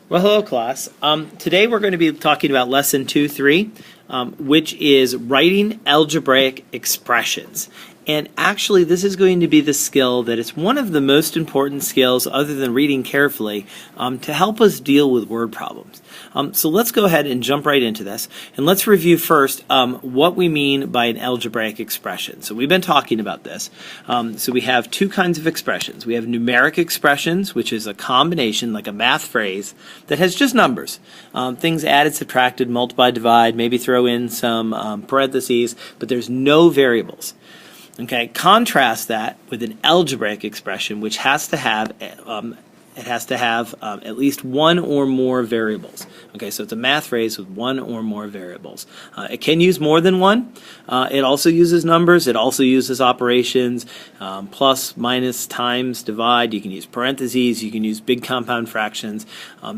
Well, hello, class. Today we're going to be talking about lesson 2-3, which is writing algebraic expressions. And actually, this is going to be the skill that is one of the most important skills, other than reading carefully, to help us deal with word problems. So let's go ahead and jump right into this. And let's review first what we mean by an algebraic expression. So we've been talking about this. So we have two kinds of expressions. We have numeric expressions, which is a combination, like a math phrase, that has just numbers. Things added, subtracted, multiply, divide, maybe throw in some parentheses, but there's no variables. Okay, contrast that with an algebraic expression, which has to have at least one or more variables. Okay, so it's a math phrase with one or more variables. It can use more than one. It also uses numbers. It also uses operations, plus, minus, times, divide. You can use parentheses. You can use big compound fractions.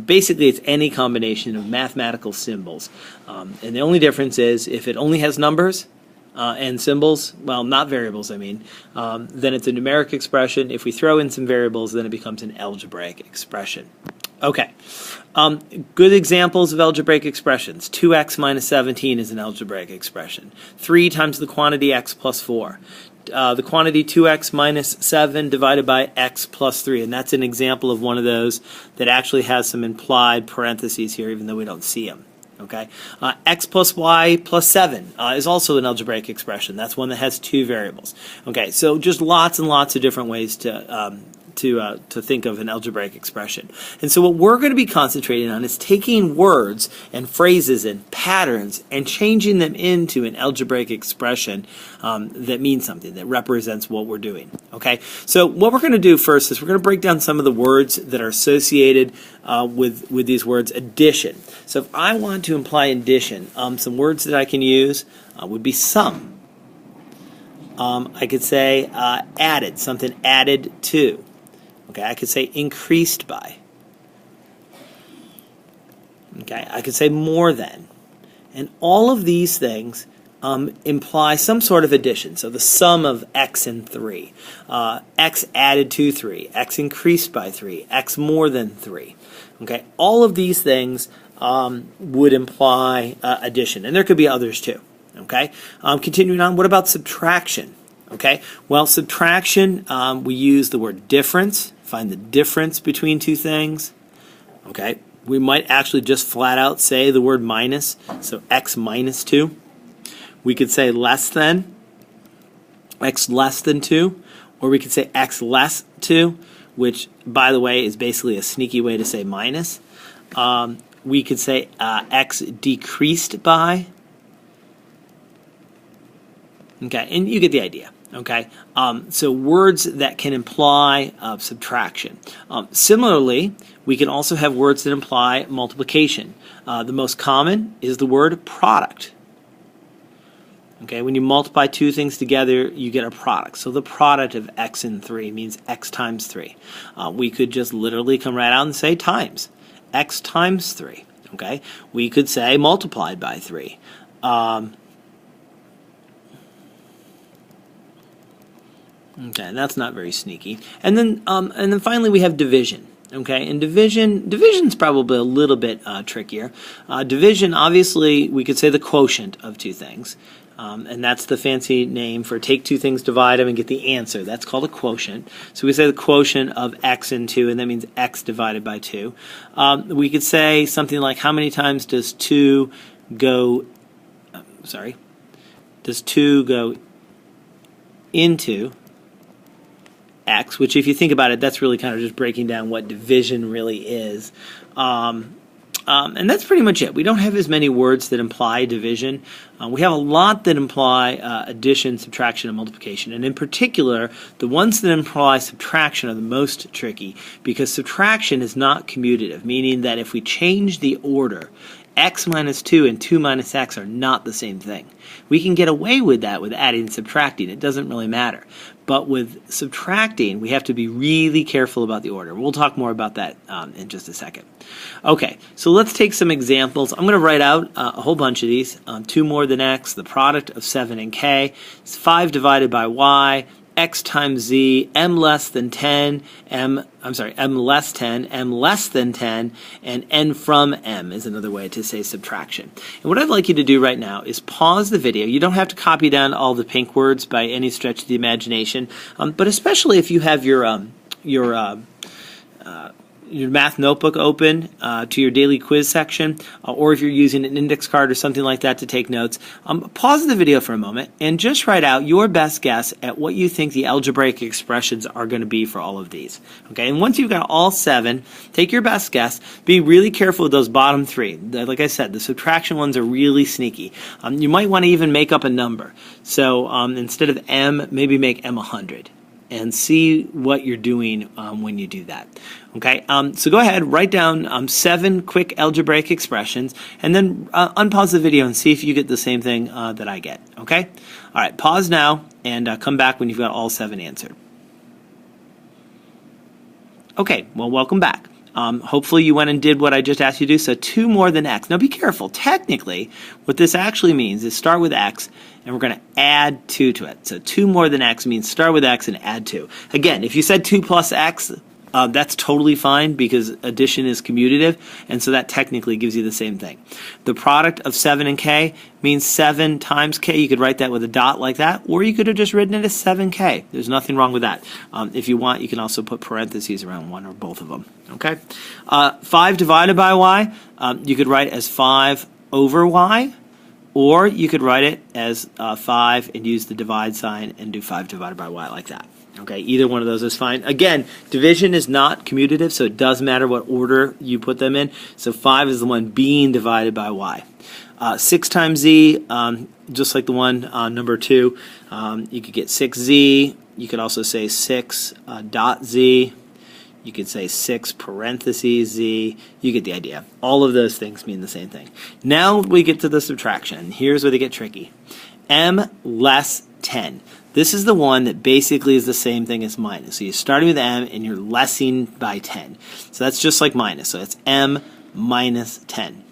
Basically, it's any combination of mathematical symbols. And the only difference is if it only has numbers, and symbols, well, not variables, then it's a numeric expression. If we throw in some variables, then it becomes an algebraic expression. Okay, good examples of algebraic expressions. 2x minus 17 is an algebraic expression. 3 times the quantity x plus 4. The quantity 2x minus 7 divided by x plus 3, and that's an example of one of those that actually has some implied parentheses here, even though we don't see them. Okay, x plus y plus 7 is also an algebraic expression. That's one that has two variables. Okay, so just lots and lots of different ways to think of an algebraic expression. And so what we're going to be concentrating on is taking words and phrases and patterns and changing them into an algebraic expression that means something, that represents what we're doing. Okay, so what we're going to do first is we're going to break down some of the words that are associated with these words. Addition. So if I want to imply addition, some words that I can use would be sum. I could say added, something added to. Okay, I could say increased by. Okay, I could say more than. And all of these things imply some sort of addition. So the sum of x and 3, x added to 3, x increased by 3, x more than 3. Okay, all of these things would imply addition, and there could be others too. Okay, continuing on, what about subtraction? Okay, well, subtraction, we use the word difference, find the difference between two things. Okay, we might actually just flat out say the word minus, so x minus 2. We could say less than, x less than 2, or we could say x less 2, which, by the way, is basically a sneaky way to say minus. We could say x decreased by. Okay, and you get the idea. Okay, so words that can imply subtraction. Similarly, we can also have words that imply multiplication. The most common is the word product. Okay, when you multiply two things together, you get a product. So the product of x and 3 means x times 3. We could just literally come right out and say times. X times 3. Okay, we could say multiplied by 3. Okay, and that's not very sneaky. And then finally we have division. Okay, and division's probably a little bit trickier. Division, obviously, we could say the quotient of two things. And that's the fancy name for take two things, divide them, and get the answer. That's called a quotient. So we say the quotient of x and 2, and that means x divided by 2. We could say something like, how many times does 2 go, does 2 go into x, which if you think about it, that's really kind of just breaking down what division really is. And that's pretty much it. We don't have as many words that imply division. We have a lot that imply addition, subtraction, and multiplication. And in particular, the ones that imply subtraction are the most tricky because subtraction is not commutative, meaning that if we change the order, x minus 2 and 2 minus x are not the same thing. We can get away with that with adding and subtracting. It doesn't really matter. But with subtracting, we have to be really careful about the order. We'll talk more about that in just a second. Okay, so let's take some examples. I'm going to write out a whole bunch of these. 2 more than x, the product of 7 and k. It's 5 divided by y, x times z, m less than 10, m less 10, m less than 10, and n from m is another way to say subtraction. And what I'd like you to do right now is pause the video. You don't have to copy down all the pink words by any stretch of the imagination, but especially if you have your math notebook open to your daily quiz section, or if you're using an index card or something like that to take notes, pause the video for a moment and just write out your best guess at what you think the algebraic expressions are going to be for all of these. Okay, and once you've got all 7, take your best guess. Be really careful with those bottom 3. Like I said, the subtraction ones are really sneaky. You might want to even make up a number. So instead of m, maybe make m 100. And see what you're doing when you do that. Okay, so go ahead, write down 7 quick algebraic expressions, and then unpause the video and see if you get the same thing that I get. Okay? All right, pause now and come back when you've got all 7 answered. Okay, well, welcome back. Hopefully you went and did what I just asked you to do, so 2 more than x. Now be careful. Technically, what this actually means is start with x, and we're going to add 2 to it. So 2 more than x means start with x and add 2. Again, if you said 2 plus x, that's totally fine because addition is commutative, and so that technically gives you the same thing. The product of 7 and k means 7 times k. You could write that with a dot like that, or you could have just written it as 7k. There's nothing wrong with that. If you want, you can also put parentheses around one or both of them. Okay? 5 divided by y, you could write as 5 over y, or you could write it as 5 and use the divide sign and do 5 divided by y like that. Okay, either one of those is fine. Again, division is not commutative, so it doesn't matter what order you put them in. So 5 is the one being divided by y. 6 times z, just like the one on number 2, you could get 6z. You could also say 6 dot z. You could say 6 parentheses z. You get the idea. All of those things mean the same thing. Now we get to the subtraction. Here's where they get tricky. M less 10. This is the one that basically is the same thing as minus. So you're starting with m and you're lessing by 10. So that's just like minus. So it's m minus 10.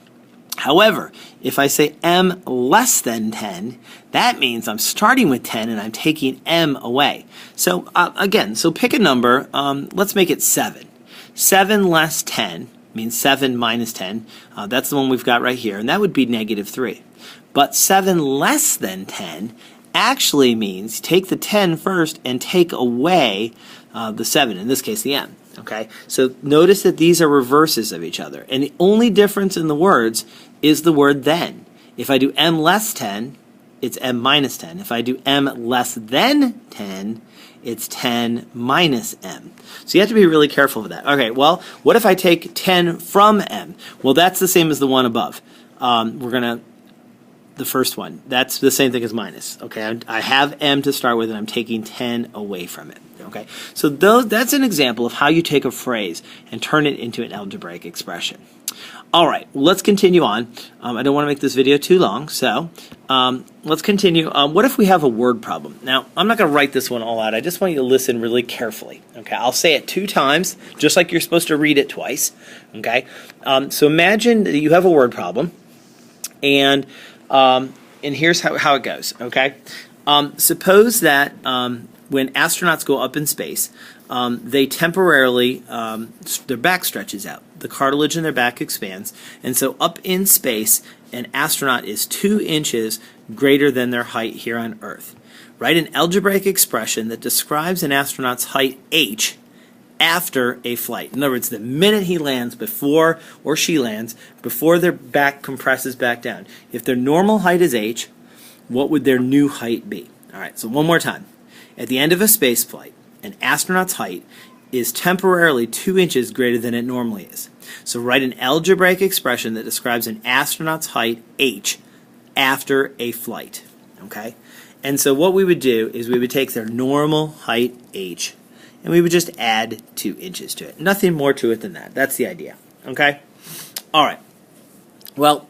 However, if I say m less than 10, that means I'm starting with 10 and I'm taking m away. So again, so pick a number. Let's make it 7. 7 less 10 means 7 minus 10. That's the one we've got right here, and that would be negative 3. But 7 less than 10 actually means take the 10 first and take away the 7, in this case the m. Okay, so notice that these are reverses of each other, and the only difference in the words is the word then. If I do m less 10, it's m minus 10. If I do m less than 10, it's 10 minus m. So you have to be really careful with that. Okay, well, what if I take 10 from m? Well, that's the same as the one above. The first one, that's the same thing as minus. Okay, I have m to start with, and I'm taking 10 away from it. Okay, so that's an example of how you take a phrase and turn it into an algebraic expression. All right, let's continue on. I don't want to make this video too long, so let's continue. What if we have a word problem? Now, I'm not going to write this one all out. I just want you to listen really carefully. Okay, I'll say it 2 times, just like you're supposed to read it twice. Okay, so imagine that you have a word problem, and here's how it goes. Okay, suppose that when astronauts go up in space, they temporarily, their back stretches out. The cartilage in their back expands, and so up in space, an astronaut is 2 inches greater than their height here on Earth. Write an algebraic expression that describes an astronaut's height h after a flight. In other words, the minute he lands, before, or she lands, before their back compresses back down. If their normal height is h, what would their new height be? All right, so one more time. At the end of a space flight, an astronaut's height is temporarily 2 inches greater than it normally is. So write an algebraic expression that describes an astronaut's height, h, after a flight. Okay? And so what we would do is we would take their normal height, h, and we would just add 2 inches to it. Nothing more to it than that. That's the idea. Okay? All right. Well,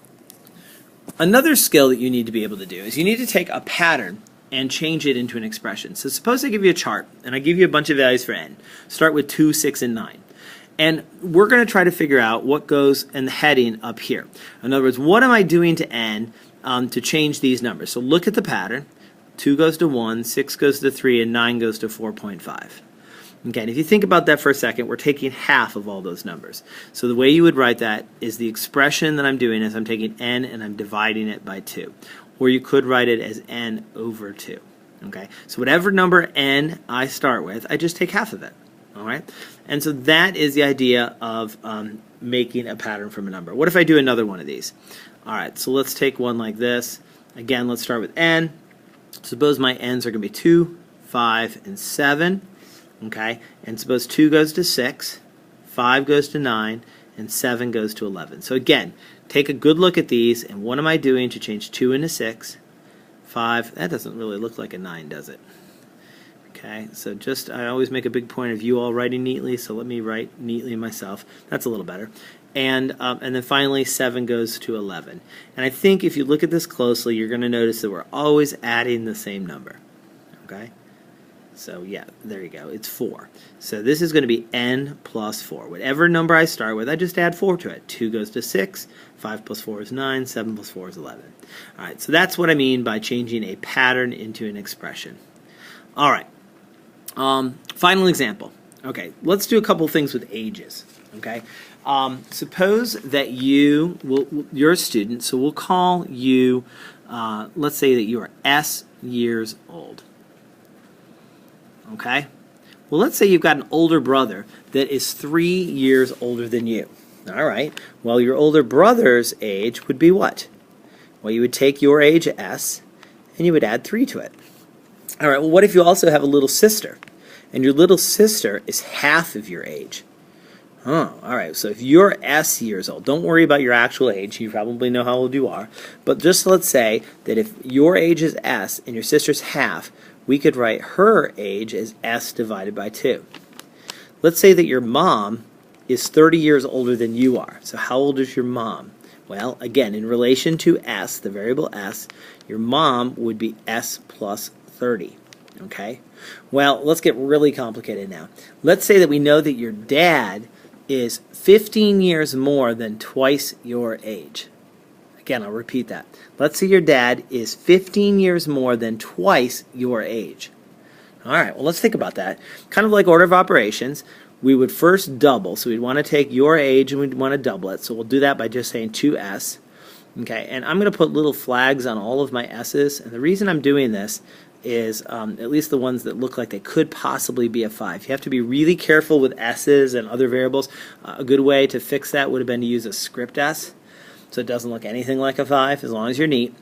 another skill that you need to be able to do is you need to take a pattern and change it into an expression. So suppose I give you a chart, and I give you a bunch of values for n. Start with 2, 6, and 9. And we're going to try to figure out what goes in the heading up here. In other words, what am I doing to n to change these numbers? So look at the pattern. 2 goes to 1, 6 goes to 3, and 9 goes to 4.5. Okay, and if you think about that for a second, we're taking half of all those numbers. So the way you would write that is the expression that I'm doing is I'm taking n and I'm dividing it by 2. Or you could write it as n over 2. Okay, so whatever number n I start with, I just take half of it. All right, and so that is the idea of making a pattern from a number. What if I do another one of these? All right, so let's take one like this. Again, let's start with n. Suppose my n's are going to be 2, 5, and 7. Okay, and suppose 2 goes to 6, 5 goes to 9, and 7 goes to 11. So again, take a good look at these, and what am I doing to change 2 into 6, 5, that doesn't really look like a 9, does it? Okay, so just, I always make a big point of you all writing neatly, so let me write neatly myself. That's a little better. And then finally 7 goes to 11. And I think if you look at this closely, you're going to notice that we're always adding the same number. Okay? So yeah, there you go. It's 4. So this is going to be n plus 4. Whatever number I start with, I just add 4 to it. 2 goes to 6, 5 plus 4 is 9, 7 plus 4 is 11. All right, so that's what I mean by changing a pattern into an expression. All right, final example. Okay, let's do a couple things with ages. Okay, suppose that you're a student, so we'll call you, let's say that you are S years old. Okay? Well, let's say you've got an older brother that is 3 years older than you. All right. Well, your older brother's age would be what? Well, you would take your age, S, and you would add 3 to it. All right. Well, what if you also have a little sister? And your little sister is half of your age. Oh, all right. So if you're S years old, don't worry about your actual age. You probably know how old you are. But just let's say that if your age is S and your sister's half, we could write her age as S divided by 2. Let's say that your mom is 30 years older than you are. So how old is your mom? Well, again, in relation to S, the variable S, your mom would be S plus 30. Okay? Well, let's get really complicated now. Let's say that we know that your dad is 15 years more than twice your age. Again, I'll repeat that. Let's say your dad is 15 years more than twice your age. All right, well, let's think about that. Kind of like order of operations, we would first double. So we'd want to take your age and we'd want to double it. So we'll do that by just saying 2s. Okay, and I'm going to put little flags on all of my s's. And the reason I'm doing this is at least the ones that look like they could possibly be a 5. You have to be really careful with s's and other variables. A good way to fix that would have been to use a script s, so it doesn't look anything like a 5, as long as you're neat.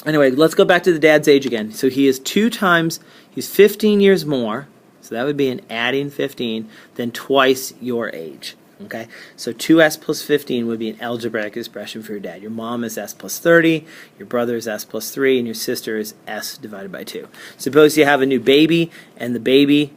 Anyway, let's go back to the dad's age again. So he is he's 15 years more, so that would be an adding 15, than twice your age. Okay, so 2s plus 15 would be an algebraic expression for your dad. Your mom is s plus 30, your brother is s plus 3, and your sister is s divided by 2. Suppose you have a new baby, and the baby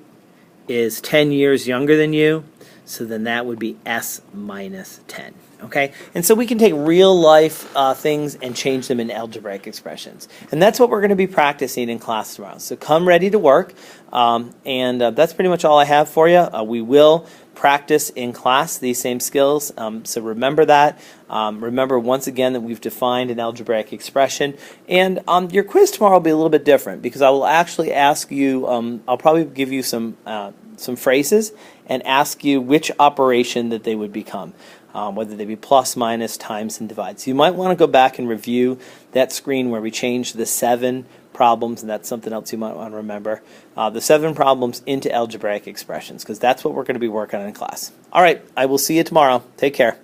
is 10 years younger than you, so then that would be s minus 10. Okay, and so we can take real life things and change them into algebraic expressions. And that's what we're going to be practicing in class tomorrow. So come ready to work, and that's pretty much all I have for you. We will practice in class these same skills, so remember that. Remember once again that we've defined an algebraic expression, and your quiz tomorrow will be a little bit different because I will actually ask you, I'll probably give you some phrases and ask you which operation that they would become. Whether they be plus, minus, times, and divides. So you might want to go back and review that screen where we changed the 7 problems, and that's something else you might want to remember. The 7 problems into algebraic expressions, because that's what we're going to be working on in class. All right, I will see you tomorrow. Take care.